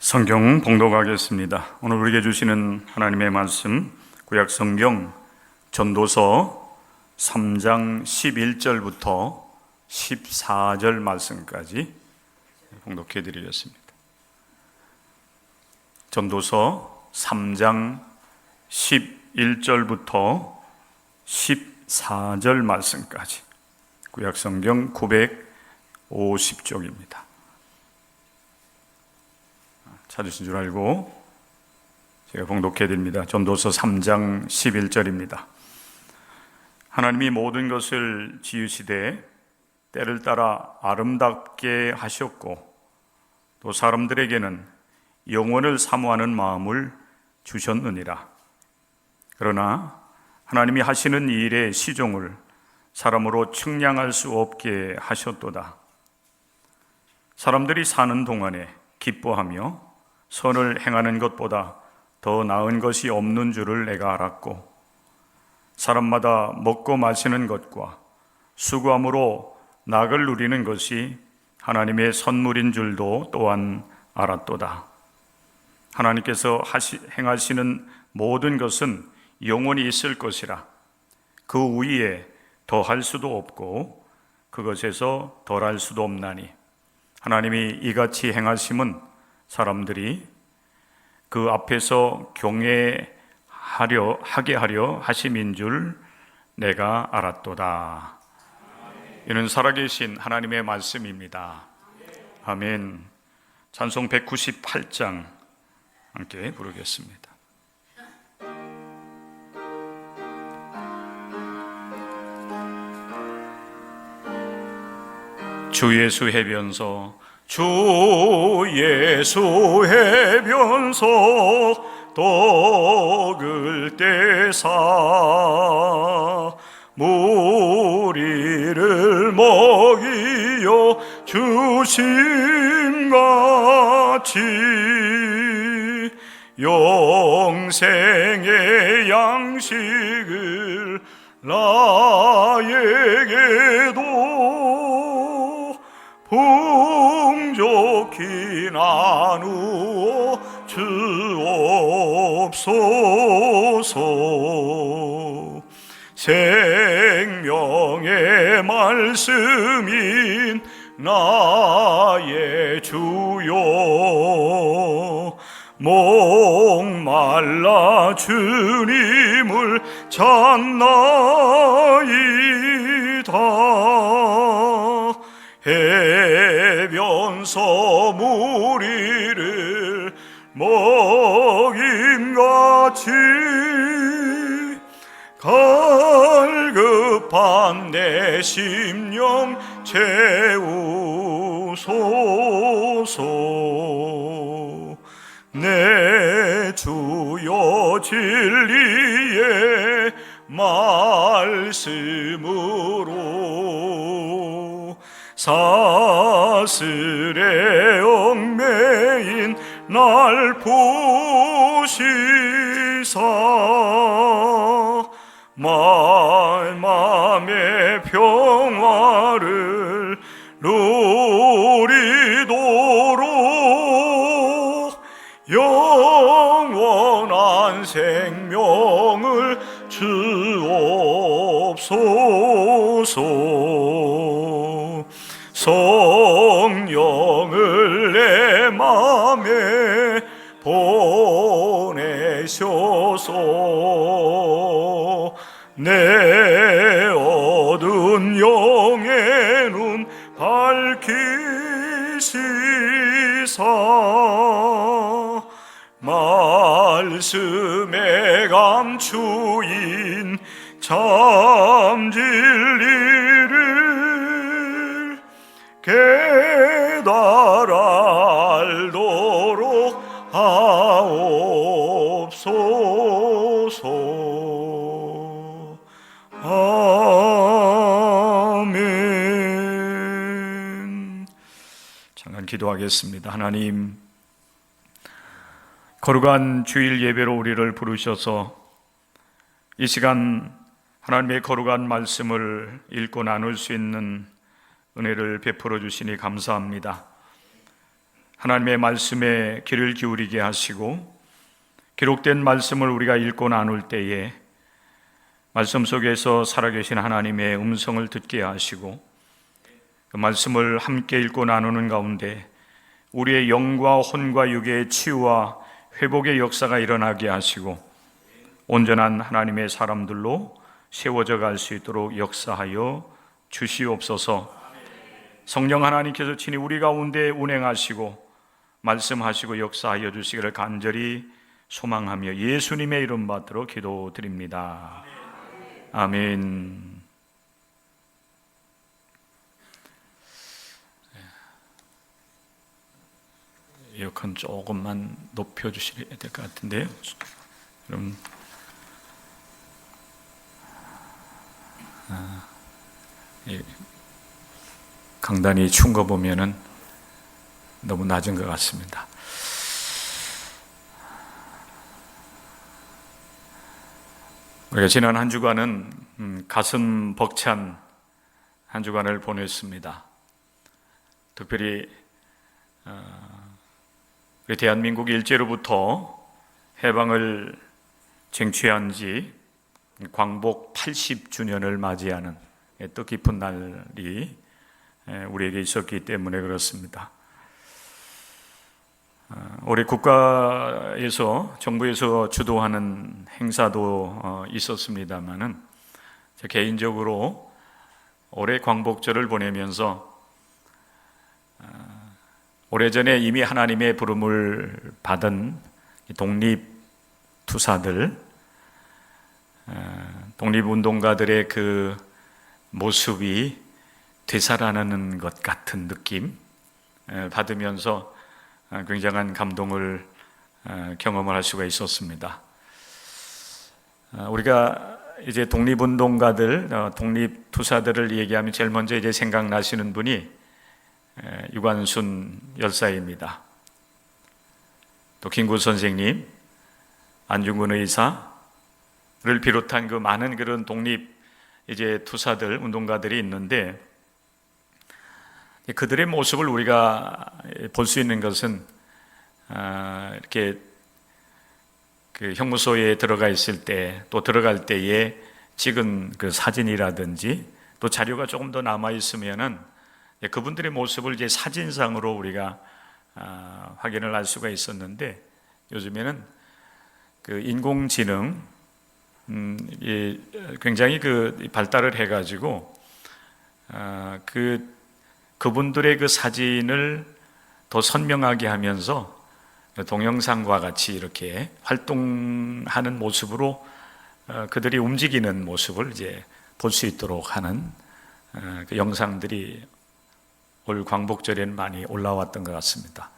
성경 봉독하겠습니다. 오늘 우리에게 주시는 하나님의 말씀, 구약 성경 전도서 3장 11절부터 14절 말씀까지 봉독해 드리겠습니다. 전도서 3장 11절부터 14절 말씀까지 구약 성경 950쪽입니다. 찾으신 줄 알고 제가 봉독해 드립니다. 전도서 3장 11절입니다. 하나님이 모든 것을 지으시되 때를 따라 아름답게 하셨고 또 사람들에게는 영원을 사모하는 마음을 주셨느니라. 그러나 하나님이 하시는 일의 시종을 사람으로 측량할 수 없게 하셨도다. 사람들이 사는 동안에 기뻐하며 선을 행하는 것보다 더 나은 것이 없는 줄을 내가 알았고 사람마다 먹고 마시는 것과 수고함으로 낙을 누리는 것이 하나님의 선물인 줄도 또한 알았도다. 하나님께서 행하시는 모든 것은 영원히 있을 것이라 그 위에 더할 수도 없고 그것에서 덜할 수도 없나니 하나님이 이같이 행하심은 사람들이 그 앞에서 경외하게 하려 하심인 줄 내가 알았도다. 이는 살아계신 하나님의 말씀입니다. 아멘. 찬송 198장 함께 부르겠습니다. 주 예수 해변서 주 예수 해변서 떡을 떼사 무리를 먹이어 주심같이 영생의 양식을 나에게도 풍족히 나누어 주옵소서. 생명의 말씀인 나의 주여 목말라 주님을 찾나이다. 해변서 무리를 먹임같이 갈급한 내 심령 채우소서. 내 주여 진리의 말씀으로 사슬에 얽매인 날 푸시사 마음의 평화를 누리도록 영원한 생명을 주옵소서. 성령을 내 맘에 보내셔서 내 어두운 영의 눈 밝히시사 말씀에 감추인 참 진리를 깨달아 알도록 하옵소서. 아멘. 잠깐 기도하겠습니다. 하나님, 거룩한 주일 예배로 우리를 부르셔서 이 시간 하나님의 거룩한 말씀을 읽고 나눌 수 있는 은혜를 베풀어 주시니 감사합니다. 하나님의 말씀에 귀를 기울이게 하시고 기록된 말씀을 우리가 읽고 나눌 때에 말씀 속에서 살아계신 하나님의 음성을 듣게 하시고 그 말씀을 함께 읽고 나누는 가운데 우리의 영과 혼과 육의 치유와 회복의 역사가 일어나게 하시고 온전한 하나님의 사람들로 세워져 갈 수 있도록 역사하여 주시옵소서. 성령 하나님께서 친히 우리 가운데 운행하시고 말씀하시고 역사하여 주시기를 간절히 소망하며 예수님의 이름 받들어 기도드립니다. 아멘. 에어컨 조금만 높여주셔야 될 것 같은데요. 그럼 강단이 추운 거 보면은 너무 낮은 것 같습니다. 우리가 지난 한 주간은 가슴 벅찬 한 주간을 보냈습니다. 특별히 우리 대한민국이 일제로부터 해방을 쟁취한 지 광복 80주년을 맞이하는 뜻깊은 날이 우리에게 있었기 때문에 그렇습니다. 올해 국가에서 정부에서 주도하는 행사도 있었습니다만은 개인적으로 올해 광복절을 보내면서 오래전에 이미 하나님의 부름을 받은 독립투사들, 독립운동가들의 그 모습이 되살아나는 것 같은 느낌 받으면서 굉장한 감동을 경험을 할 수가 있었습니다. 우리가 이제 독립운동가들, 독립투사들을 얘기하면 제일 먼저 이제 생각나시는 분이 유관순 열사입니다. 또 김구 선생님, 안중근 의사를 비롯한 그 많은 그런 독립 이제 투사들, 운동가들이 있는데 그들의 모습을 우리가 볼 수 있는 것은 이렇게 그 형무소에 들어가 있을 때 또 들어갈 때에 찍은 그 사진이라든지 또 자료가 조금 더 남아 있으면은 그분들의 모습을 이제 사진상으로 우리가 확인을 할 수가 있었는데 요즘에는 그 인공지능 굉장히 그 발달을 해가지고 그분들의 그 사진을 더 선명하게 하면서 동영상과 같이 이렇게 활동하는 모습으로 그들이 움직이는 모습을 이제 볼 수 있도록 하는 그 영상들이 올 광복절에는 많이 올라왔던 것 같습니다.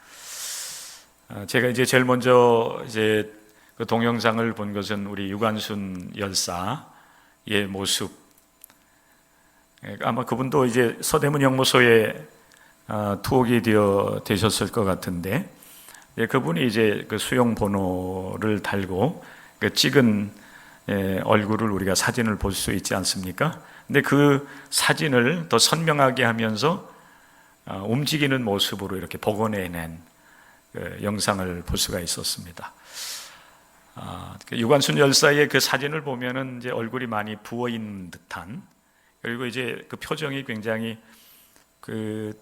제가 이제 제일 먼저 이제 그 동영상을 본 것은 우리 유관순 열사의 모습. 아마 그분도 이제 서대문 형무소에 투옥이 되셨을 것 같은데, 그분이 이제 그 수용 번호를 달고 그 찍은 얼굴을 우리가 사진을 볼 수 있지 않습니까? 근데 그 사진을 더 선명하게 하면서 움직이는 모습으로 이렇게 복원해낸 그 영상을 볼 수가 있었습니다. 유관순 열사의 그 사진을 보면은 이제 얼굴이 많이 부어 있는 듯한, 그리고 이제 그 표정이 굉장히 그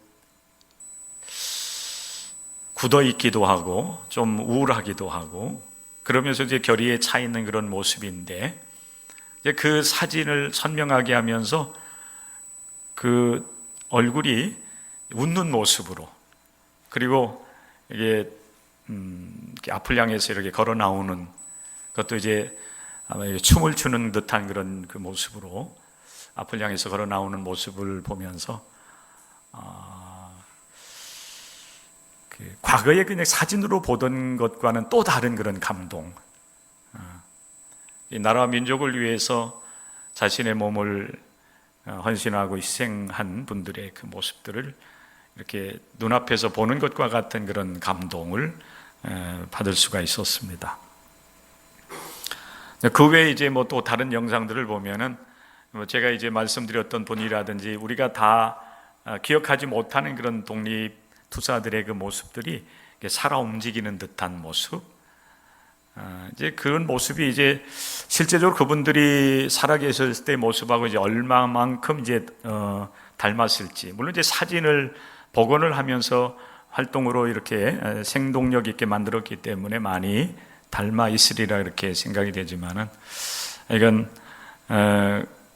굳어 있기도 하고 좀 우울하기도 하고 그러면서 이제 결의에 차 있는 그런 모습인데, 이제 그 사진을 선명하게 하면서 그 얼굴이 웃는 모습으로, 그리고 이게 이렇게 앞을 향해서 이렇게 걸어 나오는 그것도 이제 아마 춤을 추는 듯한 그런 그 모습으로 앞을 향해서 걸어 나오는 모습을 보면서 그 과거에 그냥 사진으로 보던 것과는 또 다른 그런 감동, 이 나라와 민족을 위해서 자신의 몸을 헌신하고 희생한 분들의 그 모습들을 이렇게 눈앞에서 보는 것과 같은 그런 감동을 받을 수가 있었습니다. 그 외에 이제 뭐 또 다른 영상들을 보면은 제가 이제 말씀드렸던 분이라든지 우리가 다 기억하지 못하는 그런 독립 투사들의 그 모습들이 살아 움직이는 듯한 모습, 이제 그런 모습이 이제 실제적으로 그분들이 살아계실 때 모습하고 이제 얼마만큼 이제 닮았을지, 물론 이제 사진을 복원을 하면서 활동으로 이렇게 생동력 있게 만들었기 때문에 많이 닮아 있으리라 이렇게 생각이 되지만은, 이건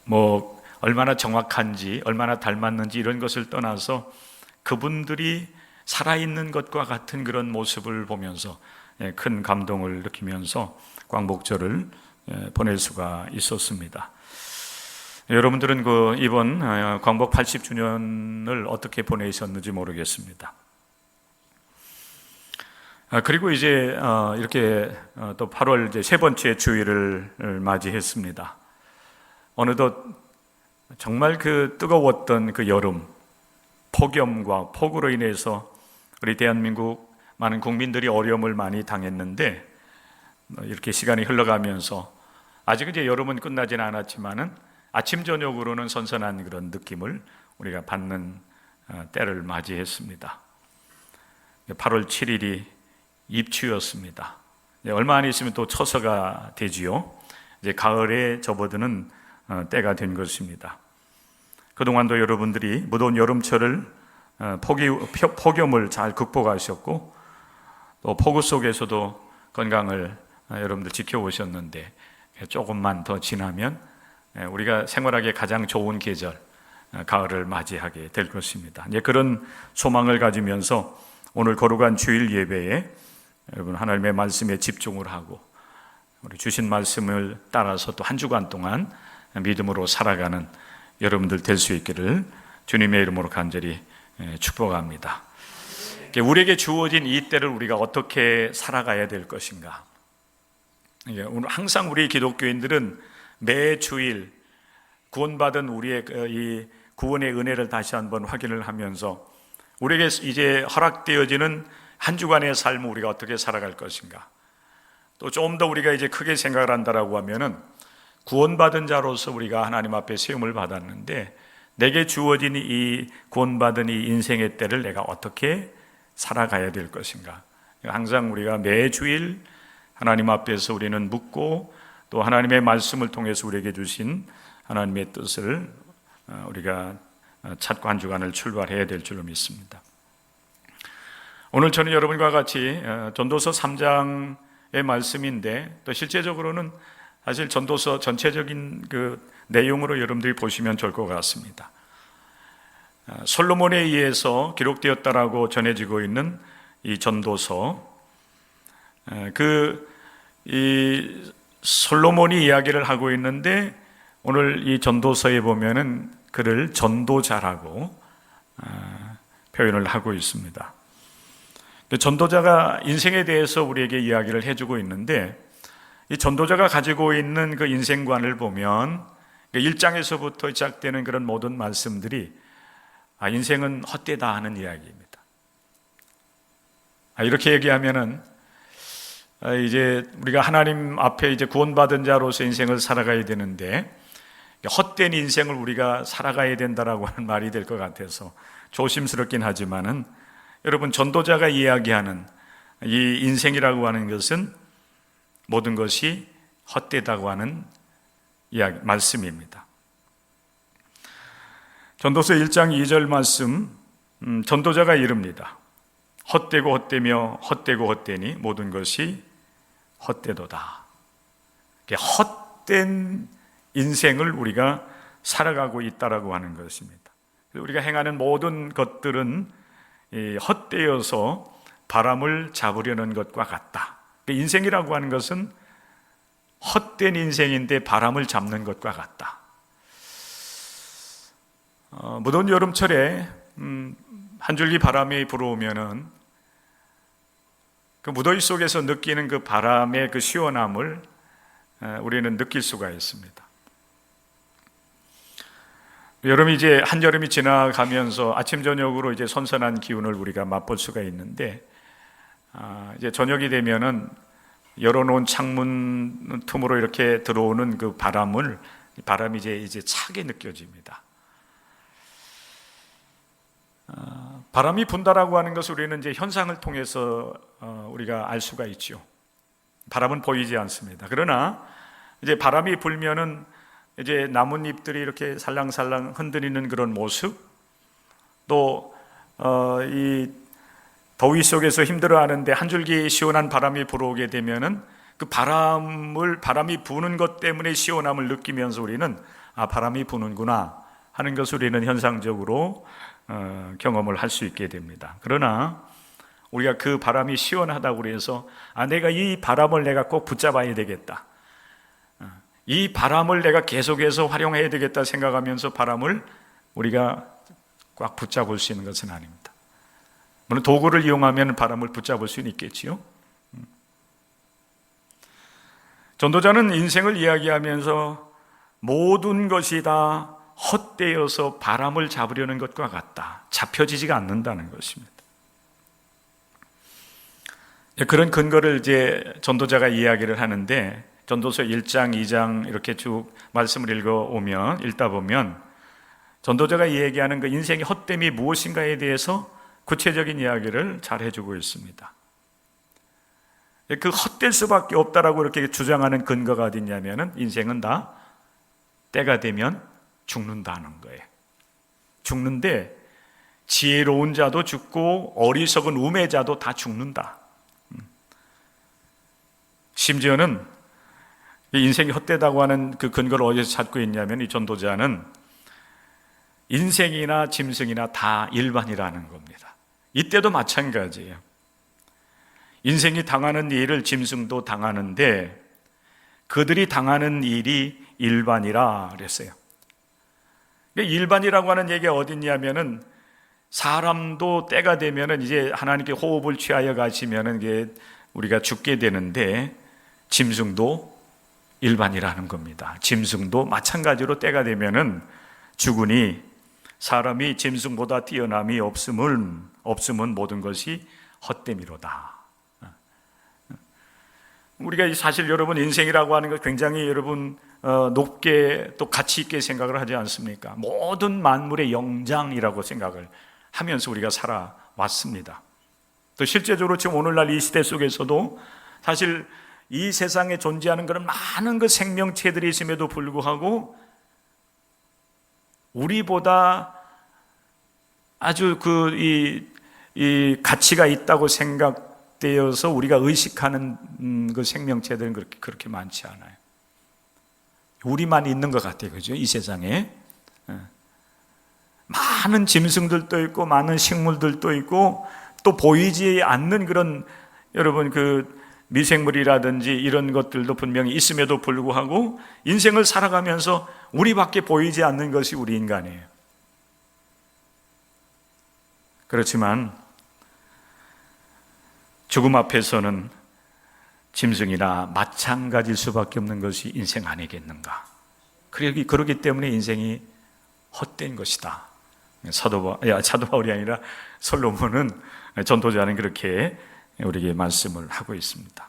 뭐 얼마나 정확한지 얼마나 닮았는지 이런 것을 떠나서 그분들이 살아있는 것과 같은 그런 모습을 보면서 큰 감동을 느끼면서 광복절을 보낼 수가 있었습니다. 여러분들은 그 이번 광복 80주년을 어떻게 보내셨는지 모르겠습니다. 그리고 이제 이렇게 또 8월 이제 세 번째 주일을 맞이했습니다. 어느덧 정말 그 뜨거웠던 그 여름, 폭염과 폭우로 인해서 우리 대한민국 많은 국민들이 어려움을 많이 당했는데, 이렇게 시간이 흘러가면서 아직 이제 여름은 끝나지는 않았지만은 아침 저녁으로는 선선한 그런 느낌을 우리가 받는 때를 맞이했습니다. 8월 7일이 입추였습니다. 얼마 안 있으면 또 처서가 되지요. 이제 가을에 접어드는 때가 된 것입니다. 그동안도 여러분들이 무더운 여름철을 폭염을 잘 극복하셨고, 또 폭우 속에서도 건강을 여러분들 지켜오셨는데, 조금만 더 지나면 우리가 생활하기에 가장 좋은 계절, 가을을 맞이하게 될 것입니다. 이제 그런 소망을 가지면서 오늘 거룩한 주일 예배에 여러분 하나님의 말씀에 집중을 하고, 우리 주신 말씀을 따라서 또 한 주간 동안 믿음으로 살아가는 여러분들 될 수 있기를 주님의 이름으로 간절히 축복합니다. 우리에게 주어진 이 때를 우리가 어떻게 살아가야 될 것인가? 오늘 항상 우리 기독교인들은 매 주일 구원받은 우리의 이 구원의 은혜를 다시 한번 확인을 하면서 우리에게 이제 허락되어지는 한 주간의 삶을 우리가 어떻게 살아갈 것인가? 또 좀 더 우리가 이제 크게 생각을 한다라고 하면은, 구원받은 자로서 우리가 하나님 앞에 세움을 받았는데 내게 주어진 이 구원받은 이 인생의 때를 내가 어떻게 살아가야 될 것인가? 항상 우리가 매주일 하나님 앞에서 우리는 묻고, 또 하나님의 말씀을 통해서 우리에게 주신 하나님의 뜻을 우리가 찾고 한 주간을 출발해야 될 줄로 믿습니다. 오늘 저는 여러분과 같이 전도서 3장의 말씀인데, 또 실제적으로는 사실 전도서 전체적인 그 내용으로 여러분들이 보시면 좋을 것 같습니다. 솔로몬에 의해서 기록되었다라고 전해지고 있는 이 전도서, 이 솔로몬이 이야기를 하고 있는데, 오늘 이 전도서에 보면은 그를 전도자라고 표현을 하고 있습니다. 전도자가 인생에 대해서 우리에게 이야기를 해주고 있는데, 이 전도자가 가지고 있는 그 인생관을 보면 1장에서부터 시작되는 그런 모든 말씀들이 인생은 헛되다 하는 이야기입니다. 이렇게 얘기하면은 이제 우리가 하나님 앞에 이제 구원받은 자로서 인생을 살아가야 되는데, 헛된 인생을 우리가 살아가야 된다라고 하는 말이 될 것 같아서 조심스럽긴 하지만은, 여러분, 전도자가 이야기하는 이 인생이라고 하는 것은 모든 것이 헛되다고 하는 이야기, 말씀입니다. 전도서 1장 2절 말씀, 전도자가 이릅니다. 헛되고 헛되며 헛되고 헛되니 모든 것이 헛되도다. 헛된 인생을 우리가 살아가고 있다라고 하는 것입니다. 우리가 행하는 모든 것들은 헛되어서 바람을 잡으려는 것과 같다. 인생이라고 하는 것은 헛된 인생인데 바람을 잡는 것과 같다. 무더운 여름철에 한 줄기 바람이 불어오면은 그 무더위 속에서 느끼는 그 바람의 그 시원함을 우리는 느낄 수가 있습니다. 여름이 이제 한여름이 지나가면서 아침 저녁으로 이제 선선한 기운을 우리가 맛볼 수가 있는데, 이제 저녁이 되면은 열어놓은 창문 틈으로 이렇게 들어오는 그 바람이 이제 차게 느껴집니다. 바람이 분다라고 하는 것을 우리는 이제 현상을 통해서 우리가 알 수가 있죠. 바람은 보이지 않습니다. 그러나 이제 바람이 불면은 이제 나뭇잎들이 이렇게 살랑살랑 흔들리는 그런 모습, 또 이 더위 속에서 힘들어하는데 한 줄기 시원한 바람이 불어오게 되면은 그 바람이 부는 것 때문에 시원함을 느끼면서 우리는 바람이 부는구나 하는 것을 우리는 현상적으로 경험을 할 수 있게 됩니다. 그러나 우리가 그 바람이 시원하다고 해서 내가 이 바람을 내가 꼭 붙잡아야 되겠다, 이 바람을 내가 계속해서 활용해야 되겠다 생각하면서 바람을 우리가 꽉 붙잡을 수 있는 것은 아닙니다. 물론 도구를 이용하면 바람을 붙잡을 수는 있겠지요. 전도자는 인생을 이야기하면서 모든 것이 다 헛되어서 바람을 잡으려는 것과 같다, 잡혀지지가 않는다는 것입니다. 그런 근거를 이제 전도자가 이야기를 하는데, 전도서 1장, 2장 이렇게 쭉 말씀을 읽다 보면 전도자가 얘기하는 그 인생의 헛됨이 무엇인가에 대해서 구체적인 이야기를 잘 해주고 있습니다. 그 헛될 수밖에 없다라고 이렇게 주장하는 근거가 어디 있냐면은 인생은 다 때가 되면 죽는다는 거예요. 죽는데 지혜로운 자도 죽고 어리석은 우매자도 다 죽는다. 심지어는 인생이 헛되다고 하는 그 근거를 어디서 찾고 있냐면 이 전도자는 인생이나 짐승이나 다 일반이라는 겁니다. 이때도 마찬가지예요. 인생이 당하는 일을 짐승도 당하는데 그들이 당하는 일이 일반이라 그랬어요. 일반이라고 하는 얘기가 어디 있냐면은 사람도 때가 되면은 이제 하나님께 호흡을 취하여 가시면은 이게 우리가 죽게 되는데 짐승도 일반이라는 겁니다. 짐승도 마찬가지로 때가 되면은 죽으니 사람이 짐승보다 뛰어남이 없음은 모든 것이 헛됨이로다. 우리가 사실 여러분 인생이라고 하는 것 굉장히 여러분 높게 또 가치 있게 생각을 하지 않습니까? 모든 만물의 영장이라고 생각을 하면서 우리가 살아왔습니다. 또 실제적으로 지금 오늘날 이 시대 속에서도 사실 이 세상에 존재하는 그런 많은 그 생명체들이 있음에도 불구하고 우리보다 아주 이 가치가 있다고 생각되어서 우리가 의식하는 그 생명체들은 그렇게 많지 않아요. 우리만 있는 것 같아요, 그죠? 이 세상에 많은 짐승들도 있고 많은 식물들도 있고 또 보이지 않는 그런 여러분 그 미생물이라든지 이런 것들도 분명히 있음에도 불구하고 인생을 살아가면서 우리밖에 보이지 않는 것이 우리 인간이에요. 그렇지만 죽음 앞에서는 짐승이나 마찬가지일 수밖에 없는 것이 인생 아니겠는가. 그러기 때문에 인생이 헛된 것이다. 사도 바울이 아니라 솔로몬은, 전도자는 그렇게 우리에게 말씀을 하고 있습니다.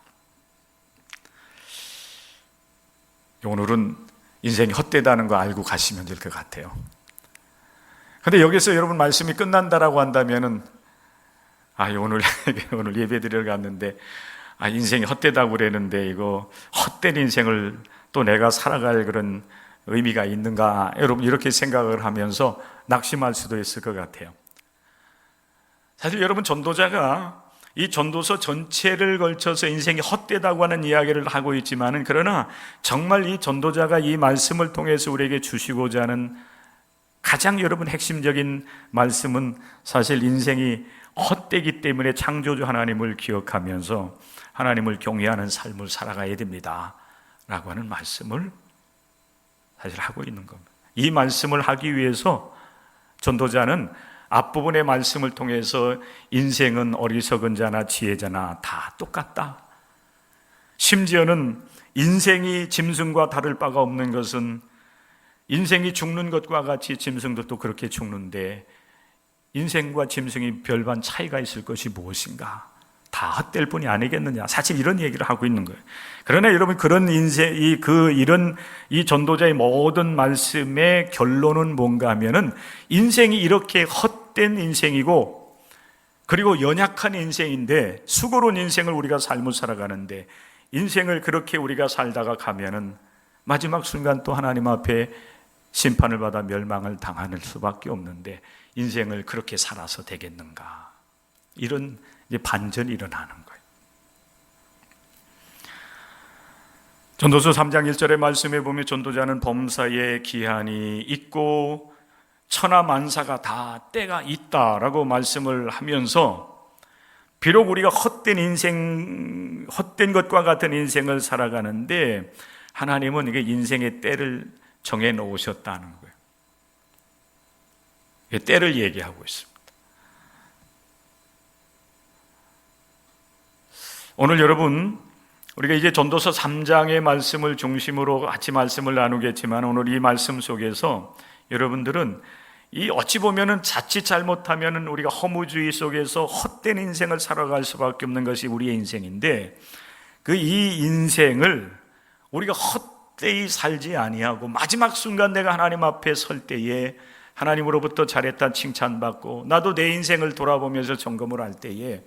오늘은 인생이 헛되다는 거 알고 가시면 될 것 같아요. 그런데 여기서 여러분 말씀이 끝난다라고 한다면은 오늘 예배 드리러 갔는데 인생이 헛되다고 그랬는데 이거 헛된 인생을 또 내가 살아갈 그런 의미가 있는가, 여러분 이렇게 생각을 하면서 낙심할 수도 있을 것 같아요. 사실 여러분 전도자가 이 전도서 전체를 걸쳐서 인생이 헛되다고 하는 이야기를 하고 있지만은 그러나 정말 이 전도자가 이 말씀을 통해서 우리에게 주시고자 하는 가장 여러분 핵심적인 말씀은 사실 인생이 헛되기 때문에 창조주 하나님을 기억하면서 하나님을 경외하는 삶을 살아가야 됩니다 라고 하는 말씀을 사실 하고 있는 겁니다. 이 말씀을 하기 위해서 전도자는 앞부분의 말씀을 통해서 인생은 어리석은 자나 지혜자나 다 똑같다. 심지어는 인생이 짐승과 다를 바가 없는 것은 인생이 죽는 것과 같이 짐승도 그렇게 죽는데 인생과 짐승이 별반 차이가 있을 것이 무엇인가? 다 헛될 뿐이 아니겠느냐. 사실 이런 얘기를 하고 있는 거예요. 그러나 여러분 그런 이 전도자의 모든 말씀의 결론은 뭔가 하면은 인생이 이렇게 헛된 인생이고 그리고 연약한 인생인데, 수고로운 인생을 우리가 삶을 살아가는데, 인생을 그렇게 우리가 살다가 가면은 마지막 순간 또 하나님 앞에 심판을 받아 멸망을 당할 수밖에 없는데, 인생을 그렇게 살아서 되겠는가? 이런 이제 반전이 일어나는 거예요. 전도서 3장 1절의 말씀에 보면 전도자는 범사에 기한이 있고 천하만사가 다 때가 있다라고 말씀을 하면서, 비록 우리가 헛된 것과 같은 인생을 살아가는데 하나님은 이게 인생의 때를 정해 놓으셨다는 거예요. 때를 얘기하고 있습니다. 오늘 여러분, 우리가 이제 전도서 3장의 말씀을 중심으로 같이 말씀을 나누겠지만, 오늘 이 말씀 속에서 여러분들은 이 어찌 보면은 자칫 잘못하면은 우리가 허무주의 속에서 헛된 인생을 살아갈 수밖에 없는 것이 우리의 인생인데, 그 이 인생을 우리가 헛되이 살지 아니하고 마지막 순간 내가 하나님 앞에 설 때에 하나님으로부터 잘했다 칭찬받고, 나도 내 인생을 돌아보면서 점검을 할 때에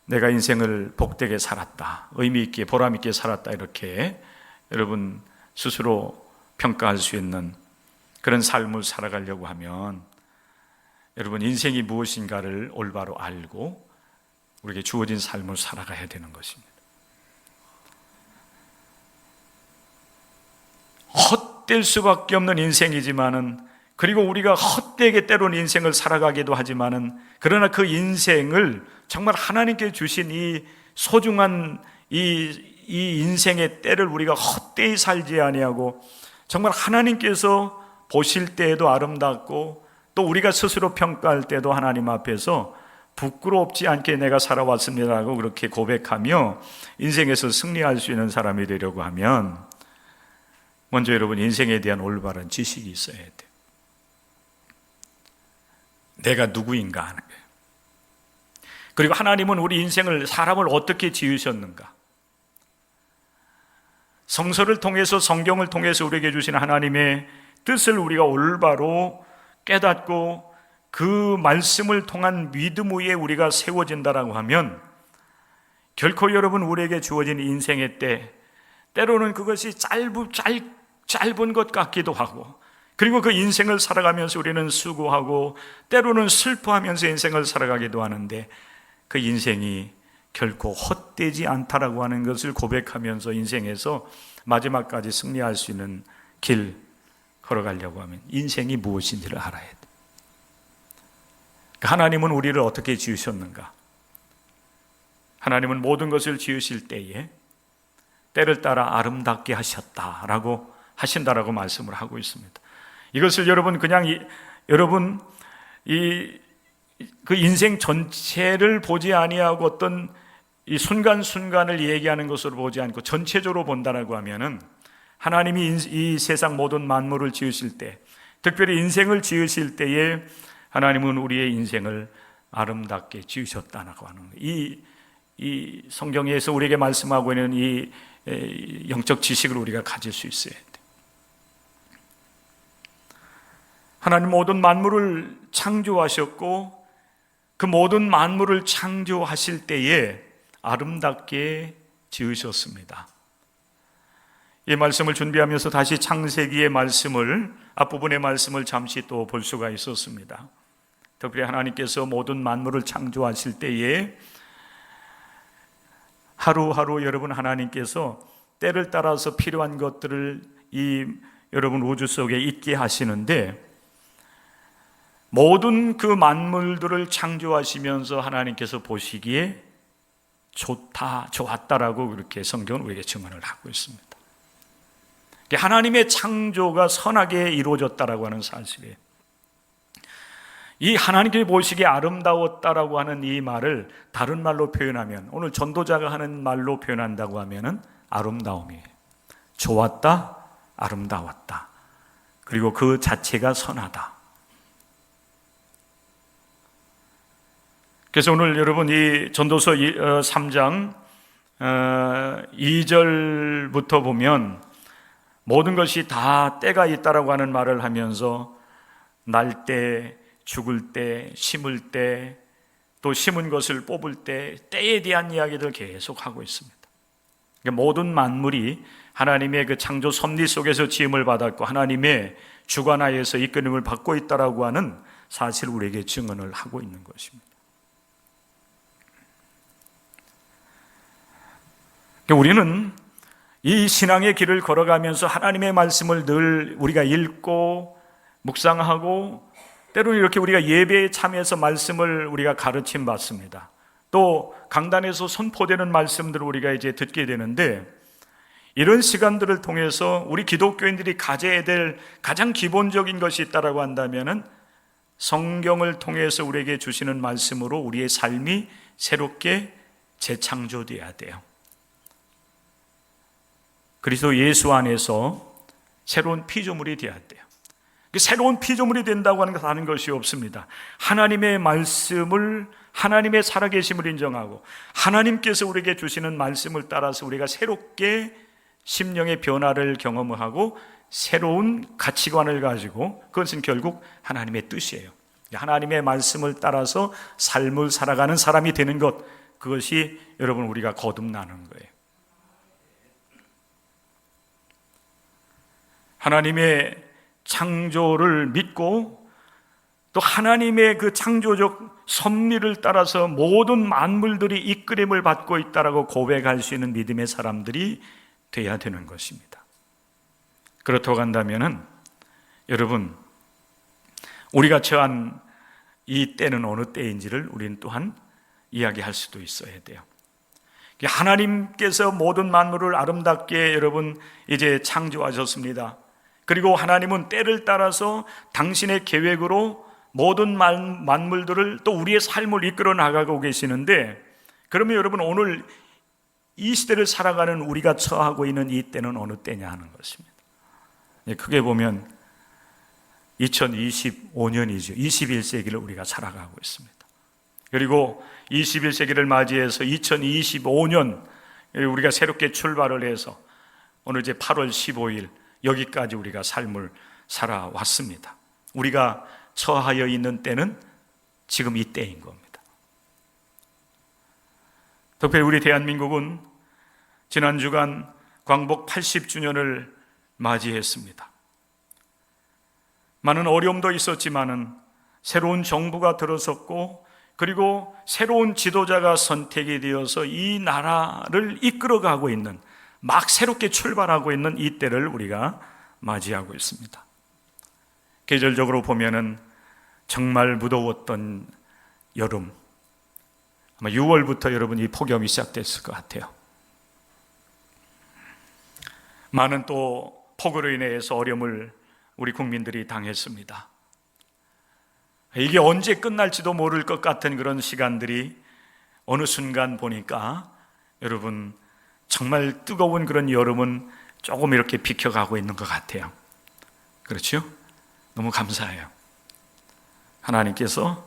내가 인생을 복되게 살았다, 의미 있게 보람 있게 살았다, 이렇게 여러분 스스로 평가할 수 있는 그런 삶을 살아가려고 하면, 여러분 인생이 무엇인가를 올바로 알고 우리에게 주어진 삶을 살아가야 되는 것입니다. 헛될 수밖에 없는 인생이지만은, 그리고 우리가 헛되게 때로는 인생을 살아가기도 하지만은, 그러나 그 인생을 정말 하나님께 주신 이 소중한 이 인생의 때를 우리가 헛되이 살지 아니하고 정말 하나님께서 보실 때에도 아름답고, 또 우리가 스스로 평가할 때도 하나님 앞에서 부끄럽지 않게 내가 살아왔습니다라고 그렇게 고백하며 인생에서 승리할 수 있는 사람이 되려고 하면, 먼저 여러분 인생에 대한 올바른 지식이 있어야 돼요. 내가 누구인가 하는 거예요. 그리고 하나님은 우리 인생을, 사람을 어떻게 지으셨는가, 성서를 통해서, 성경을 통해서 우리에게 주신 하나님의 뜻을 우리가 올바로 깨닫고 그 말씀을 통한 믿음 위에 우리가 세워진다라고 하면, 결코 여러분 우리에게 주어진 인생의 때로는 그것이 짧은 것 같기도 하고, 그리고 그 인생을 살아가면서 우리는 수고하고 때로는 슬퍼하면서 인생을 살아가기도 하는데, 그 인생이 결코 헛되지 않다라고 하는 것을 고백하면서 인생에서 마지막까지 승리할 수 있는 길 걸어가려고 하면 인생이 무엇인지를 알아야 돼. 하나님은 우리를 어떻게 지으셨는가? 하나님은 모든 것을 지으실 때에 때를 따라 아름답게 하셨다라고 하신다라고 말씀을 하고 있습니다. 이것을 여러분 그냥 여러분 그 인생 전체를 보지 아니하고 어떤 이 순간순간을 얘기하는 것으로 보지 않고 전체적으로 본다라고 하면은, 하나님이 이 세상 모든 만물을 지으실 때, 특별히 인생을 지으실 때에 하나님은 우리의 인생을 아름답게 지으셨다라고 하는 거예요. 이 성경에서 우리에게 말씀하고 있는 이 영적 지식을 우리가 가질 수 있어야 돼요. 하나님 모든 만물을 창조하셨고, 그 모든 만물을 창조하실 때에 아름답게 지으셨습니다. 이 말씀을 준비하면서 다시 창세기의 말씀을, 앞부분의 말씀을 잠시 또 볼 수가 있었습니다. 특별히 하나님께서 모든 만물을 창조하실 때에 하루하루 여러분 하나님께서 때를 따라서 필요한 것들을 여러분 우주 속에 있게 하시는데, 모든 그 만물들을 창조하시면서 하나님께서 보시기에 좋았다라고 그렇게 성경은 우리에게 증언을 하고 있습니다. 하나님의 창조가 선하게 이루어졌다라고 하는 사실이에요. 이 하나님께 보시기에 아름다웠다라고 하는 이 말을 다른 말로 표현하면, 오늘 전도자가 하는 말로 표현한다고 하면은 아름다움이에요. 좋았다, 아름다웠다. 그리고 그 자체가 선하다. 그래서 오늘 여러분 이 전도서 3장 2절부터 보면 모든 것이 다 때가 있다라고 하는 말을 하면서 날 때, 죽을 때, 심을 때, 또 심은 것을 뽑을 때, 때에 대한 이야기들 계속 하고 있습니다. 모든 만물이 하나님의 그 창조 섭리 속에서 지음을 받았고 하나님의 주관하에서 이끌림을 받고 있다라고 하는 사실 우리에게 증언을 하고 있는 것입니다. 우리는 이 신앙의 길을 걸어가면서 하나님의 말씀을 늘 우리가 읽고 묵상하고 때로는 이렇게 우리가 예배에 참여해서 말씀을 우리가 가르침 받습니다. 또 강단에서 선포되는 말씀들을 우리가 이제 듣게 되는데 이런 시간들을 통해서 우리 기독교인들이 가져야 될 가장 기본적인 것이 있다라고 한다면은 성경을 통해서 우리에게 주시는 말씀으로 우리의 삶이 새롭게 재창조되어야 돼요. 그리스도 예수 안에서 새로운 피조물이 되어야 돼요. 새로운 피조물이 된다고 하는 것은 다른 것이 없습니다. 하나님의 말씀을, 하나님의 살아계심을 인정하고 하나님께서 우리에게 주시는 말씀을 따라서 우리가 새롭게 심령의 변화를 경험하고 새로운 가치관을 가지고, 그것은 결국 하나님의 뜻이에요. 하나님의 말씀을 따라서 삶을 살아가는 사람이 되는 것, 그것이 여러분 우리가 거듭나는 거예요. 하나님의 창조를 믿고 또 하나님의 그 창조적 섭리를 따라서 모든 만물들이 이끌림을 받고 있다라고 고백할 수 있는 믿음의 사람들이 되어야 되는 것입니다. 그렇다고 한다면은 여러분, 우리가 처한 이 때는 어느 때인지를 우리는 또한 이야기할 수도 있어야 돼요. 하나님께서 모든 만물을 아름답게 여러분 이제 창조하셨습니다. 그리고 하나님은 때를 따라서 당신의 계획으로 모든 만물들을 또 우리의 삶을 이끌어 나가고 계시는데, 그러면 여러분 오늘 이 시대를 살아가는 우리가 처하고 있는 이 때는 어느 때냐 하는 것입니다. 크게 보면 2025년이죠. 21세기를 우리가 살아가고 있습니다. 그리고 21세기를 맞이해서 2025년 우리가 새롭게 출발을 해서 오늘 이제 8월 15일 여기까지 우리가 삶을 살아왔습니다. 우리가 처하여 있는 때는 지금 이 때인 겁니다. 특별히 우리 대한민국은 지난 주간 광복 80주년을 맞이했습니다. 많은 어려움도 있었지만은 새로운 정부가 들어섰고 그리고 새로운 지도자가 선택이 되어서 이 나라를 이끌어가고 있는, 막 새롭게 출발하고 있는 이 때를 우리가 맞이하고 있습니다. 계절적으로 보면은 정말 무더웠던 여름, 아마 6월부터 여러분 이 폭염이 시작됐을 것 같아요. 많은 또 폭우로 인해서 어려움을 우리 국민들이 당했습니다. 이게 언제 끝날지도 모를 것 같은 그런 시간들이 어느 순간 보니까 여러분 정말 뜨거운 그런 여름은 조금 이렇게 비켜가고 있는 것 같아요. 그렇죠? 너무 감사해요. 하나님께서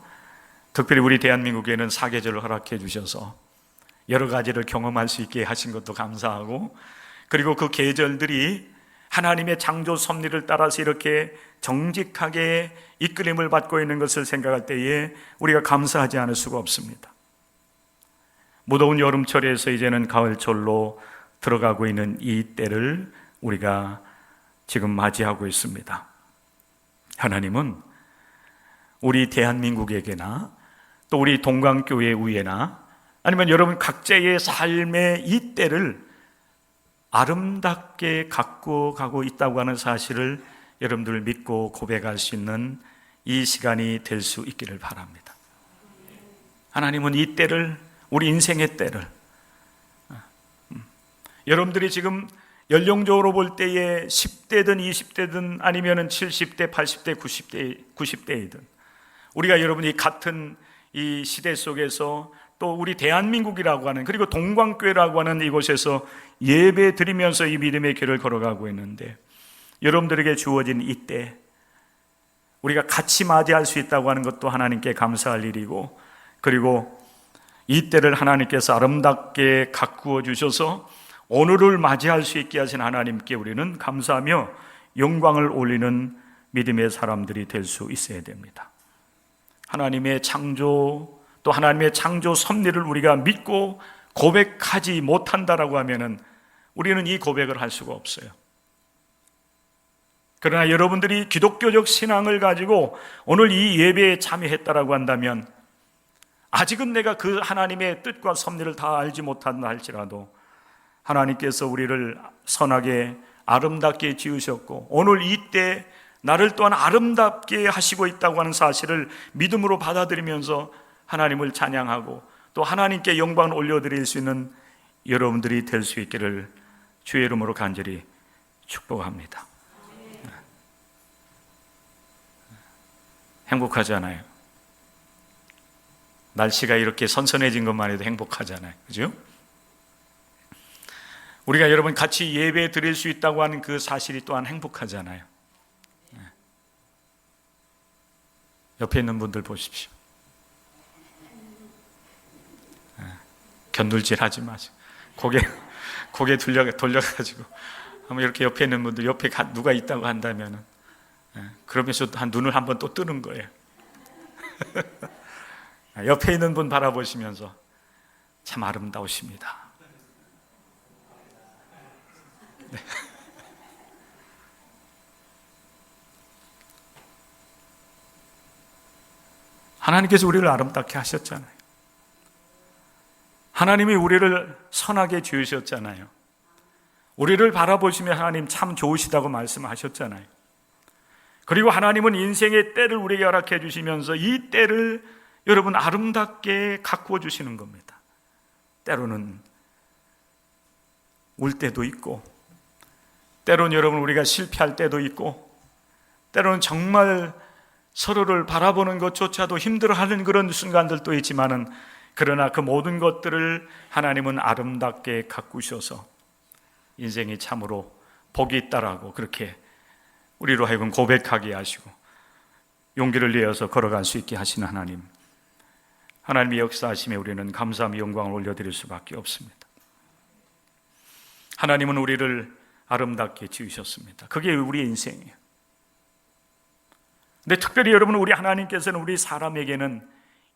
특별히 우리 대한민국에는 사계절을 허락해 주셔서 여러 가지를 경험할 수 있게 하신 것도 감사하고, 그리고 그 계절들이 하나님의 창조 섭리를 따라서 이렇게 정직하게 이끌림을 받고 있는 것을 생각할 때에 우리가 감사하지 않을 수가 없습니다. 무더운 여름철에서 이제는 가을철로 들어가고 있는 이 때를 우리가 지금 맞이하고 있습니다. 하나님은 우리 대한민국에게나 또 우리 동강교회 위에나 아니면 여러분 각자의 삶의 이 때를 아름답게 갖고 가고 있다고 하는 사실을 여러분들 믿고 고백할 수 있는 이 시간이 될 수 있기를 바랍니다. 하나님은 이 때를, 우리 인생의 때를, 여러분들이 지금 연령적으로 볼 때에 10대든 20대든 아니면 70대, 80대, 90대이든 우리가 여러분이 같은 이 시대 속에서 또 우리 대한민국이라고 하는, 그리고 동광교회라고 하는 이곳에서 예배 드리면서 이 믿음의 길을 걸어가고 있는데, 여러분들에게 주어진 이때 우리가 같이 맞이할 수 있다고 하는 것도 하나님께 감사할 일이고, 그리고 이 때를 하나님께서 아름답게 가꾸어 주셔서 오늘을 맞이할 수 있게 하신 하나님께 우리는 감사하며 영광을 올리는 믿음의 사람들이 될 수 있어야 됩니다. 하나님의 창조, 또 하나님의 창조 섭리를 우리가 믿고 고백하지 못한다라고 하면은 우리는 이 고백을 할 수가 없어요. 그러나 여러분들이 기독교적 신앙을 가지고 오늘 이 예배에 참여했다라고 한다면, 아직은 내가 그 하나님의 뜻과 섭리를 다 알지 못한다 할지라도 하나님께서 우리를 선하게 아름답게 지으셨고 오늘 이때 나를 또한 아름답게 하시고 있다고 하는 사실을 믿음으로 받아들이면서 하나님을 찬양하고 또 하나님께 영광을 올려드릴 수 있는 여러분들이 될 수 있기를 주의 이름으로 간절히 축복합니다. 행복하지 않아요? 날씨가 이렇게 선선해진 것만 해도 행복하잖아요. 그죠? 우리가 여러분 같이 예배 드릴 수 있다고 하는 그 사실이 또한 행복하잖아요. 옆에 있는 분들 보십시오. 견둘질 하지 마시고 고개 돌려가지고 한번 이렇게 옆에 있는 분들, 옆에 누가 있다고 한다면 그러면서 한 눈을 한번 또 뜨는 거예요. 옆에 있는 분 바라보시면서 참 아름다우십니다. 네. 하나님께서 우리를 아름답게 하셨잖아요. 하나님이 우리를 선하게 지으셨잖아요. 우리를 바라보시며 하나님 참 좋으시다고 말씀하셨잖아요. 그리고 하나님은 인생의 때를 우리에게 허락해 주시면서 이 때를 여러분 아름답게 가꾸어 주시는 겁니다. 때로는 울 때도 있고, 때로는 여러분 우리가 실패할 때도 있고, 때로는 정말 서로를 바라보는 것조차도 힘들어하는 그런 순간들도 있지만은, 그러나 그 모든 것들을 하나님은 아름답게 가꾸셔서 인생이 참으로 복이 있다라고 그렇게 우리로 하여금 고백하게 하시고 용기를 내어서 걸어갈 수 있게 하시는 하나님, 하나님의 역사하심에 우리는 감사함 영광을 올려드릴 수밖에 없습니다. 하나님은 우리를 아름답게 지으셨습니다. 그게 우리의 인생이에요. 근데 특별히 여러분, 우리 하나님께서는 우리 사람에게는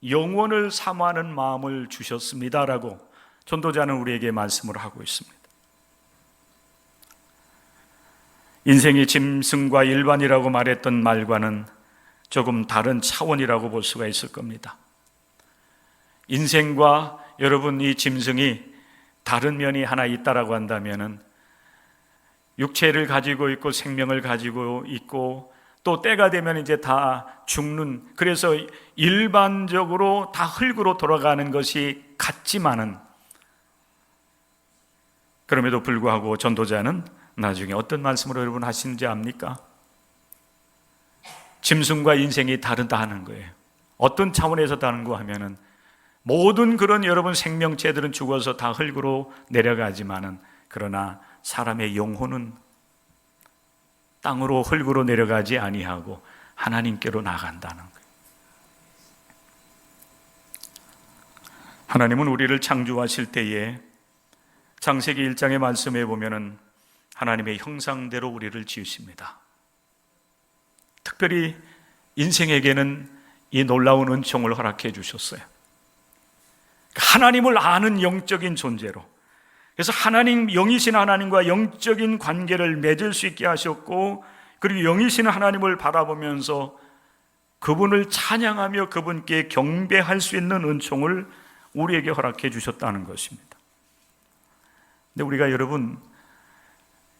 영원을 사모하는 마음을 주셨습니다라고 전도자는 우리에게 말씀을 하고 있습니다. 인생이 짐승과 일반이라고 말했던 말과는 조금 다른 차원이라고 볼 수가 있을 겁니다. 인생과 여러분 이 짐승이 다른 면이 하나 있다라고 한다면은 육체를 가지고 있고 생명을 가지고 있고 또 때가 되면 이제 다 죽는, 그래서 일반적으로 다 흙으로 돌아가는 것이 같지만은 그럼에도 불구하고 전도자는 나중에 어떤 말씀으로 여러분 하시는지 압니까? 짐승과 인생이 다르다 하는 거예요. 어떤 차원에서 다른가 하면은 모든 그런 여러분 생명체들은 죽어서 다 흙으로 내려가지만은 그러나 사람의 영혼은 땅으로 흙으로 내려가지 아니하고 하나님께로 나간다는 거예요. 하나님은 우리를 창조하실 때에 창세기 1장의 말씀에 보면은 하나님의 형상대로 우리를 지으십니다. 특별히 인생에게는 이 놀라운 은총을 허락해 주셨어요. 하나님을 아는 영적인 존재로, 그래서 하나님, 영이신 하나님과 영적인 관계를 맺을 수 있게 하셨고, 그리고 영이신 하나님을 바라보면서 그분을 찬양하며 그분께 경배할 수 있는 은총을 우리에게 허락해 주셨다는 것입니다. 근데 우리가 여러분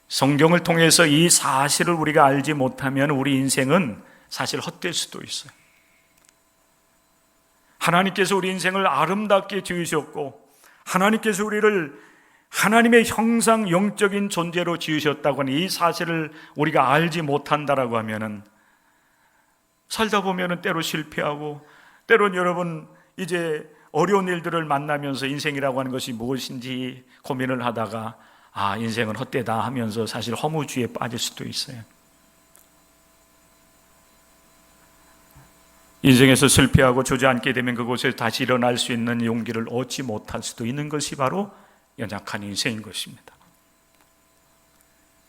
성경을 통해서 이 사실을 우리가 알지 못하면 우리 인생은 사실 헛될 수도 있어요. 하나님께서 우리 인생을 아름답게 지으셨고 하나님께서 우리를 하나님의 형상 영적인 존재로 지으셨다고 하는 이 사실을 우리가 알지 못한다라고 하면은 살다 보면은 때로 실패하고 때로는 여러분 이제 어려운 일들을 만나면서 인생이라고 하는 것이 무엇인지 고민을 하다가 인생은 헛되다 하면서 사실 허무주의에 빠질 수도 있어요. 인생에서 실패하고 주저앉게 되면 그곳에 다시 일어날 수 있는 용기를 얻지 못할 수도 있는 것이 바로 연약한 인생인 것입니다.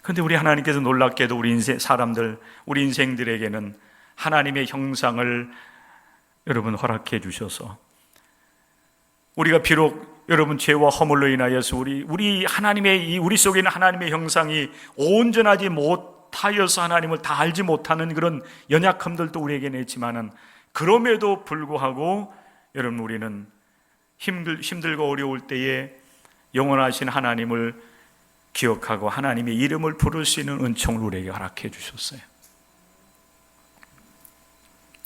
그런데 우리 하나님께서 놀랍게도 우리 인생들에게는 하나님의 형상을 여러분 허락해 주셔서 우리가 비록 여러분 죄와 허물로 인하여서 우리 하나님의 우리 속에 있는 하나님의 형상이 온전하지 못하여서 하나님을 다 알지 못하는 그런 연약함들도 우리에게는 있지만은, 그럼에도 불구하고 여러분 우리는 힘들고 어려울 때에 영원하신 하나님을 기억하고 하나님의 이름을 부를 수 있는 은총을 우리에게 허락해 주셨어요.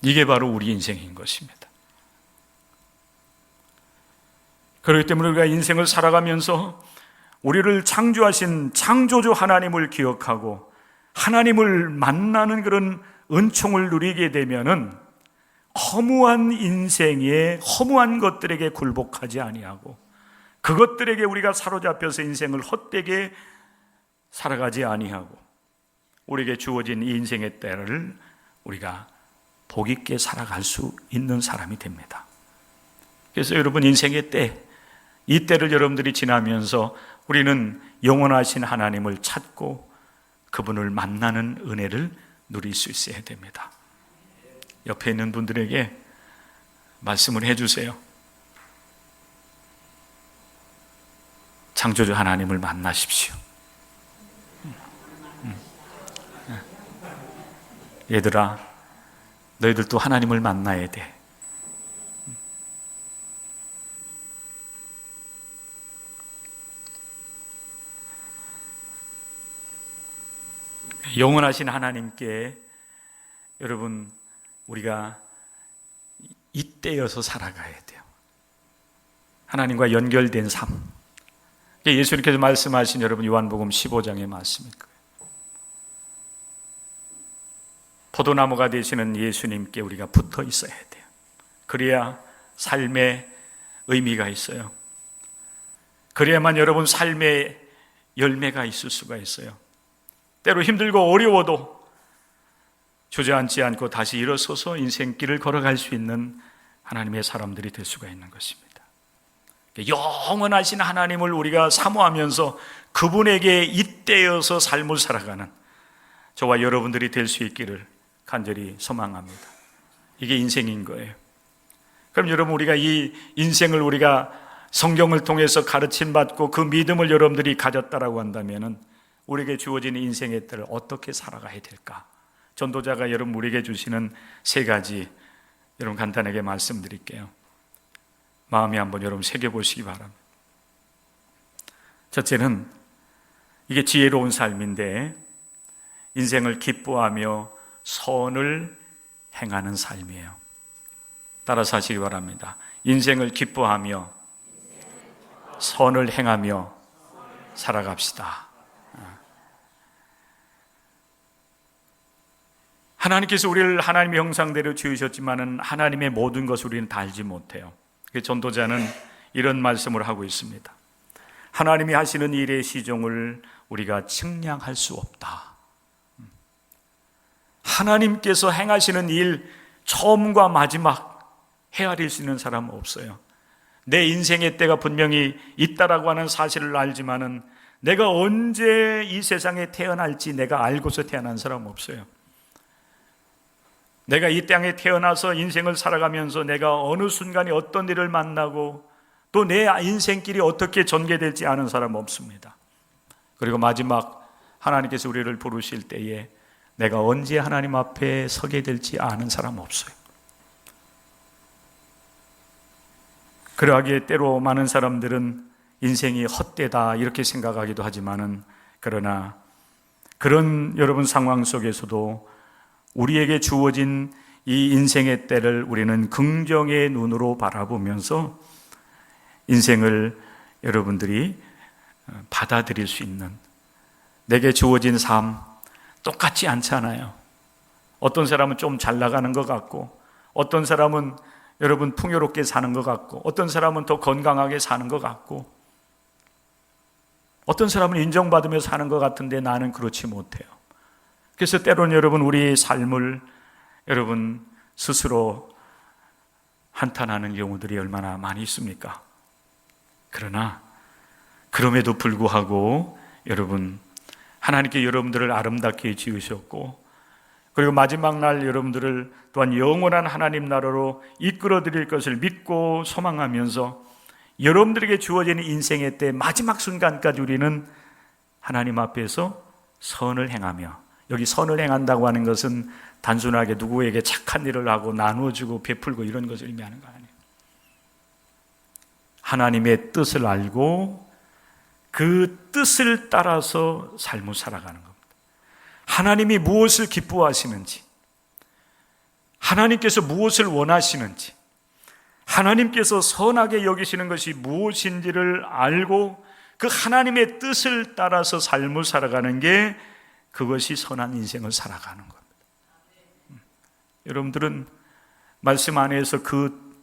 이게 바로 우리 인생인 것입니다. 그렇기 때문에 우리가 인생을 살아가면서 우리를 창조하신 창조주 하나님을 기억하고 하나님을 만나는 그런 은총을 누리게 되면은 허무한 인생에 허무한 것들에게 굴복하지 아니하고 그것들에게 우리가 사로잡혀서 인생을 헛되게 살아가지 아니하고 우리에게 주어진 이 인생의 때를 우리가 복 있게 살아갈 수 있는 사람이 됩니다. 그래서 여러분 인생의 때, 이 때를 여러분들이 지나면서 우리는 영원하신 하나님을 찾고 그분을 만나는 은혜를 누릴 수 있어야 됩니다. 옆에 있는 분들에게 말씀을 해주세요. 창조주 하나님을 만나십시오. 얘들아, 너희들도 하나님을 만나야 돼. 영원하신 하나님께 여러분 우리가 이때여서 살아가야 돼요. 하나님과 연결된 삶. 예수님께서 말씀하신 여러분 요한복음 15장의 말씀일 거예요. 포도나무가 되시는 예수님께 우리가 붙어 있어야 돼요. 그래야 삶의 의미가 있어요. 그래야만 여러분 삶의 열매가 있을 수가 있어요. 때로 힘들고 어려워도 주저앉지 않고 다시 일어서서 인생길을 걸어갈 수 있는 하나님의 사람들이 될 수가 있는 것입니다. 영원하신 하나님을 우리가 사모하면서 그분에게 잇대어서 삶을 살아가는 저와 여러분들이 될 수 있기를 간절히 소망합니다. 이게 인생인 거예요. 그럼 여러분 우리가 이 인생을 우리가 성경을 통해서 가르침 받고 그 믿음을 여러분들이 가졌다라고 한다면은 우리에게 주어진 인생의 때를 어떻게 살아가야 될까? 전도자가 여러분 우리에게 주시는 세 가지 여러분 간단하게 말씀드릴게요. 마음에 한번 여러분 새겨보시기 바랍니다. 첫째는 이게 지혜로운 삶인데 인생을 기뻐하며 선을 행하는 삶이에요. 따라서 하시기 바랍니다. 인생을 기뻐하며 선을 행하며 살아갑시다. 하나님께서 우리를 하나님의 형상대로 지으셨지만은 하나님의 모든 것을 우리는 다 알지 못해요. 전도자는 이런 말씀을 하고 있습니다. 하나님이 하시는 일의 시종을 우리가 측량할 수 없다. 하나님께서 행하시는 일 처음과 마지막 헤아릴 수 있는 사람은 없어요. 내 인생의 때가 분명히 있다라고 하는 사실을 알지만은 내가 언제 이 세상에 태어날지 내가 알고서 태어난 사람은 없어요. 내가 이 땅에 태어나서 인생을 살아가면서 내가 어느 순간에 어떤 일을 만나고 또 내 인생길이 어떻게 전개될지 아는 사람은 없습니다. 그리고 마지막 하나님께서 우리를 부르실 때에 내가 언제 하나님 앞에 서게 될지 아는 사람은 없어요. 그러하기에 때로 많은 사람들은 인생이 헛되다 이렇게 생각하기도 하지만은 그러나 그런 여러분 상황 속에서도 우리에게 주어진 이 인생의 때를 우리는 긍정의 눈으로 바라보면서 인생을 여러분들이 받아들일 수 있는, 내게 주어진 삶 똑같지 않잖아요. 어떤 사람은 좀 잘 나가는 것 같고 어떤 사람은 여러분 풍요롭게 사는 것 같고 어떤 사람은 더 건강하게 사는 것 같고 어떤 사람은 인정받으며 사는 것 같은데 나는 그렇지 못해요. 그래서 때로는 여러분 우리의 삶을 여러분 스스로 한탄하는 경우들이 얼마나 많이 있습니까? 그러나 그럼에도 불구하고 여러분 하나님께 여러분들을 아름답게 지으셨고 그리고 마지막 날 여러분들을 또한 영원한 하나님 나라로 이끌어 드릴 것을 믿고 소망하면서 여러분들에게 주어지는 인생의 때 마지막 순간까지 우리는 하나님 앞에서 선을 행하며, 여기 선을 행한다고 하는 것은 단순하게 누구에게 착한 일을 하고 나누어주고 베풀고 이런 것을 의미하는 거 아니에요. 하나님의 뜻을 알고 그 뜻을 따라서 삶을 살아가는 겁니다. 하나님이 무엇을 기뻐하시는지, 하나님께서 무엇을 원하시는지, 하나님께서 선하게 여기시는 것이 무엇인지를 알고 그 하나님의 뜻을 따라서 삶을 살아가는 게, 그것이 선한 인생을 살아가는 겁니다. 여러분들은 말씀 안에서 그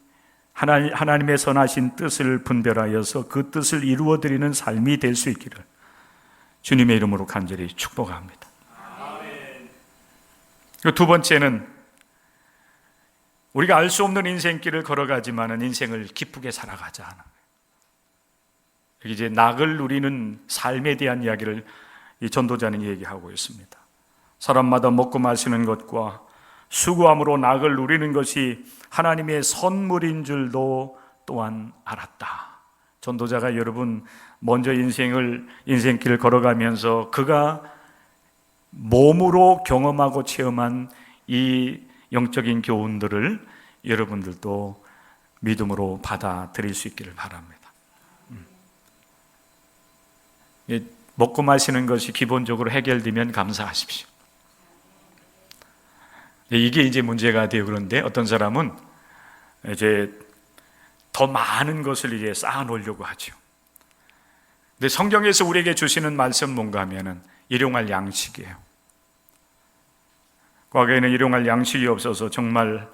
하나님의 선하신 뜻을 분별하여서 그 뜻을 이루어드리는 삶이 될 수 있기를 주님의 이름으로 간절히 축복합니다. 두 번째는 우리가 알 수 없는 인생길을 걸어가지만은 인생을 기쁘게 살아가자 하는 거예요. 이제 낙을 누리는 삶에 대한 이야기를 이 전도자는 얘기하고 있습니다. 사람마다 먹고 마시는 것과 수고함으로 낙을 누리는 것이 하나님의 선물인 줄도 또한 알았다. 전도자가 여러분 먼저 인생길을 걸어가면서 그가 몸으로 경험하고 체험한 이 영적인 교훈들을 여러분들도 믿음으로 받아들일 수 있기를 바랍니다. 먹고 마시는 것이 기본적으로 해결되면 감사하십시오. 이게 이제 문제가 되어, 그런데 어떤 사람은 이제 더 많은 것을 이제 쌓아 놓으려고 하죠. 근데 성경에서 우리에게 주시는 말씀 뭔가 하면은 일용할 양식이에요. 과거에는 일용할 양식이 없어서 정말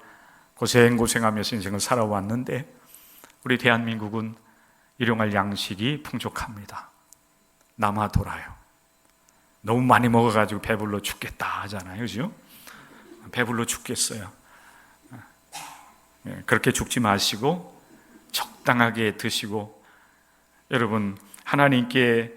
고생하면서 인생을 살아왔는데 우리 대한민국은 일용할 양식이 풍족합니다. 남아 돌아요. 너무 많이 먹어가지고 배불러 죽겠다 하잖아요, 그죠? 배불러 죽겠어요. 그렇게 죽지 마시고 적당하게 드시고, 여러분 하나님께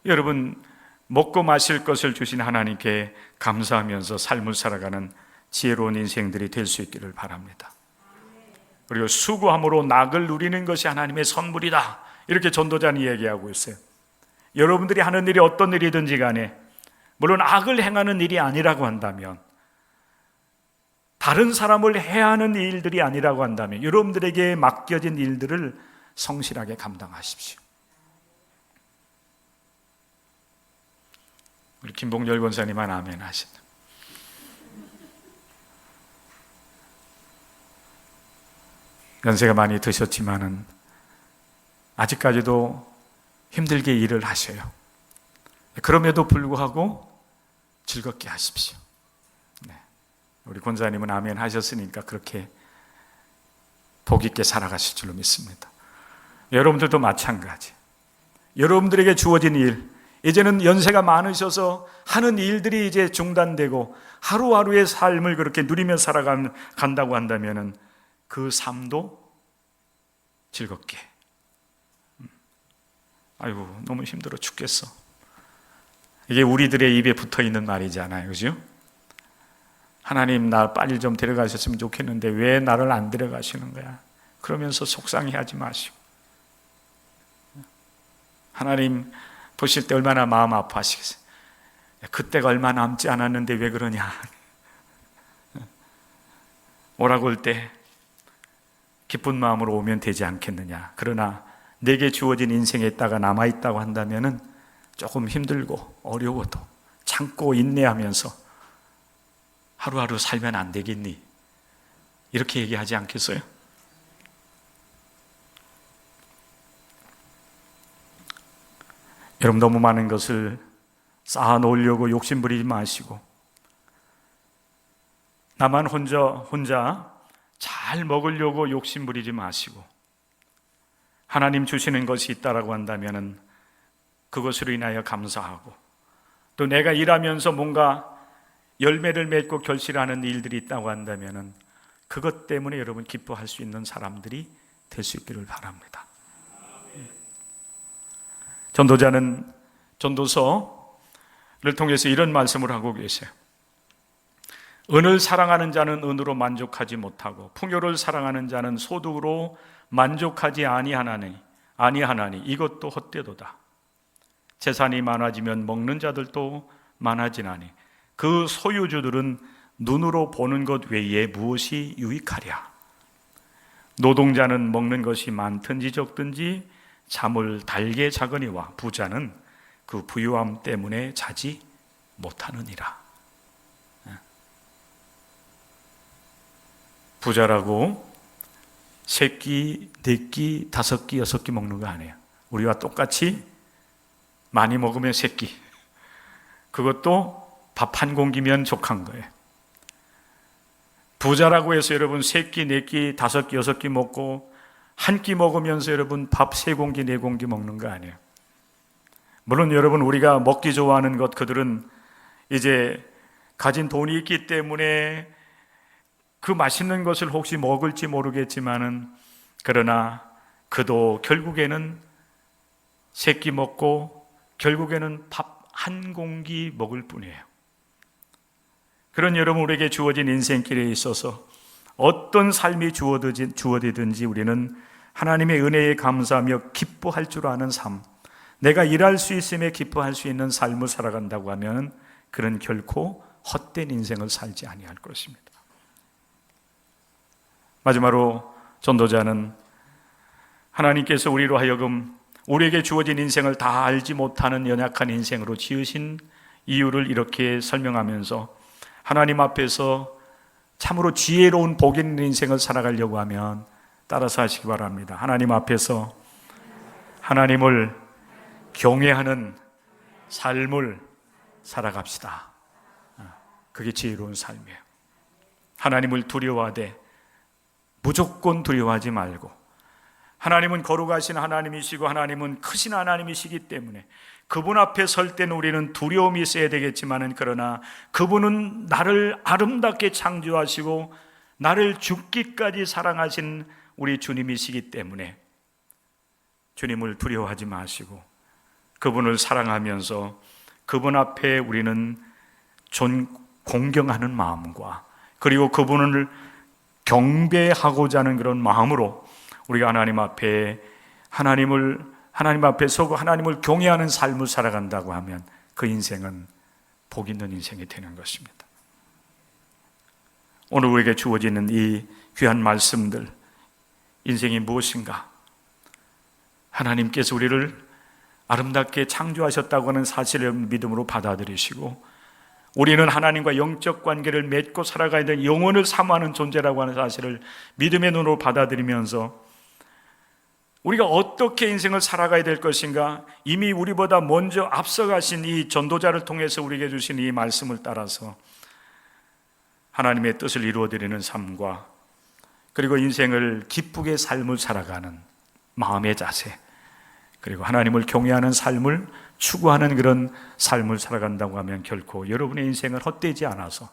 여러분 먹고 마실 것을 주신 하나님께 감사하면서 삶을 살아가는 지혜로운 인생들이 될 수 있기를 바랍니다. 그리고 수고함으로 낙을 누리는 것이 하나님의 선물이다, 이렇게 전도자는 얘기하고 있어요. 여러분들이 하는 일이 어떤 일이든지 간에, 물론 악을 행하는 일이 아니라고 한다면, 다른 사람을 해하는 일들이 아니라고 한다면 여러분들에게 맡겨진 일들을 성실하게 감당하십시오. 우리 김봉열 권사님만 아멘 하신다. 연세가 많이 드셨지만은 아직까지도 힘들게 일을 하셔요. 그럼에도 불구하고 즐겁게 하십시오. 네. 우리 권사님은 아멘 하셨으니까 그렇게 복 있게 살아가실 줄로 믿습니다. 여러분들도 마찬가지. 여러분들에게 주어진 일, 이제는 연세가 많으셔서 하는 일들이 이제 중단되고 하루하루의 삶을 그렇게 누리며 살아간다고 한다면은 그 삶도 즐겁게. 아이고 너무 힘들어 죽겠어. 이게 우리들의 입에 붙어 있는 말이잖아요, 그죠? 하나님 나 빨리 좀 데려가셨으면 좋겠는데 왜 나를 안 데려가시는 거야? 그러면서 속상해하지 마시고, 하나님 보실 때 얼마나 마음 아파하시겠어요? 그때가 얼마 남지 않았는데 왜 그러냐? 오라고 할 때 기쁜 마음으로 오면 되지 않겠느냐? 그러나 내게 주어진 인생에 있다가 남아있다고 한다면은 조금 힘들고 어려워도 참고 인내하면서 하루하루 살면 안 되겠니? 이렇게 얘기하지 않겠어요? 여러분 너무 많은 것을 쌓아놓으려고 욕심부리지 마시고, 나만 혼자 잘 먹으려고 욕심부리지 마시고, 하나님 주시는 것이 있다라고 한다면은 그것으로 인하여 감사하고, 또 내가 일하면서 뭔가 열매를 맺고 결실하는 일들이 있다고 한다면은 그것 때문에 여러분 기뻐할 수 있는 사람들이 될 수 있기를 바랍니다. 전도자는 전도서를 통해서 이런 말씀을 하고 계세요. 은을 사랑하는 자는 은으로 만족하지 못하고 풍요를 사랑하는 자는 소득으로 만족하지 아니하나니 이것도 헛되도다. 재산이 많아지면 먹는 자들도 많아지나니 그 소유주들은 눈으로 보는 것 외에 무엇이 유익하랴. 노동자는 먹는 것이 많든지 적든지 잠을 달게 자거니와 부자는 그 부유함 때문에 자지 못하느니라. 부자라고 3끼, 4끼, 5끼, 6끼 먹는 거 아니에요. 우리와 똑같이 많이 먹으면 3끼. 그것도 밥 한 공기면 족한 거예요. 부자라고 해서 여러분 3끼, 4끼, 5끼, 6끼 먹고 한 끼 먹으면서 여러분 밥 3공기, 4공기 먹는 거 아니에요. 물론 여러분 우리가 먹기 좋아하는 것, 그들은 이제 가진 돈이 있기 때문에 그 맛있는 것을 혹시 먹을지 모르겠지만은, 그러나 그도 결국에는 3끼 먹고 결국에는 밥 한 공기 먹을 뿐이에요. 그런 여러분, 우리에게 주어진 인생길에 있어서 어떤 삶이 주어지든지 우리는 하나님의 은혜에 감사하며 기뻐할 줄 아는 삶, 내가 일할 수 있음에 기뻐할 수 있는 삶을 살아간다고 하면 그는 결코 헛된 인생을 살지 아니할 것입니다. 마지막으로 전도자는 하나님께서 우리로 하여금 우리에게 주어진 인생을 다 알지 못하는 연약한 인생으로 지으신 이유를 이렇게 설명하면서, 하나님 앞에서 참으로 지혜로운 복 있는 인생을 살아가려고 하면 따라서 하시기 바랍니다. 하나님 앞에서 하나님을 경외하는 삶을 살아갑시다. 그게 지혜로운 삶이에요. 하나님을 두려워하되 무조건 두려워하지 말고, 하나님은 거룩하신 하나님이시고 하나님은 크신 하나님이시기 때문에 그분 앞에 설 때는 우리는 두려움이 있어야 되겠지만은, 그러나 그분은 나를 아름답게 창조하시고 나를 죽기까지 사랑하신 우리 주님이시기 때문에 주님을 두려워하지 마시고 그분을 사랑하면서 그분 앞에 우리는 공경하는 마음과, 그리고 그분을 경배하고자 하는 그런 마음으로 우리가 하나님 앞에 서고 하나님을 경외하는 삶을 살아간다고 하면 그 인생은 복 있는 인생이 되는 것입니다. 오늘 우리에게 주어지는 이 귀한 말씀들, 인생이 무엇인가? 하나님께서 우리를 아름답게 창조하셨다고 하는 사실을 믿음으로 받아들이시고, 우리는 하나님과 영적 관계를 맺고 살아가야 되는 영혼을 사모하는 존재라고 하는 사실을 믿음의 눈으로 받아들이면서 우리가 어떻게 인생을 살아가야 될 것인가, 이미 우리보다 먼저 앞서가신 이 전도자를 통해서 우리에게 주신 이 말씀을 따라서 하나님의 뜻을 이루어드리는 삶과, 그리고 인생을 기쁘게 삶을 살아가는 마음의 자세, 그리고 하나님을 경외하는 삶을 추구하는 그런 삶을 살아간다고 하면 결코 여러분의 인생은 헛되지 않아서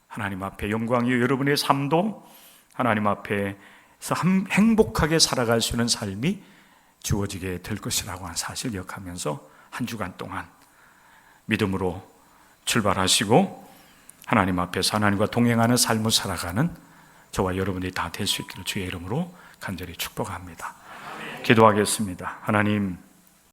하나님 앞에 영광이요, 여러분의 삶도 하나님 앞에서 행복하게 살아갈 수 있는 삶이 주어지게 될 것이라고 하는 사실을 기억하면서 한 주간 동안 믿음으로 출발하시고 하나님 앞에서 하나님과 동행하는 삶을 살아가는 저와 여러분들이 다 될 수 있기를 주의 이름으로 간절히 축복합니다. 기도하겠습니다. 하나님,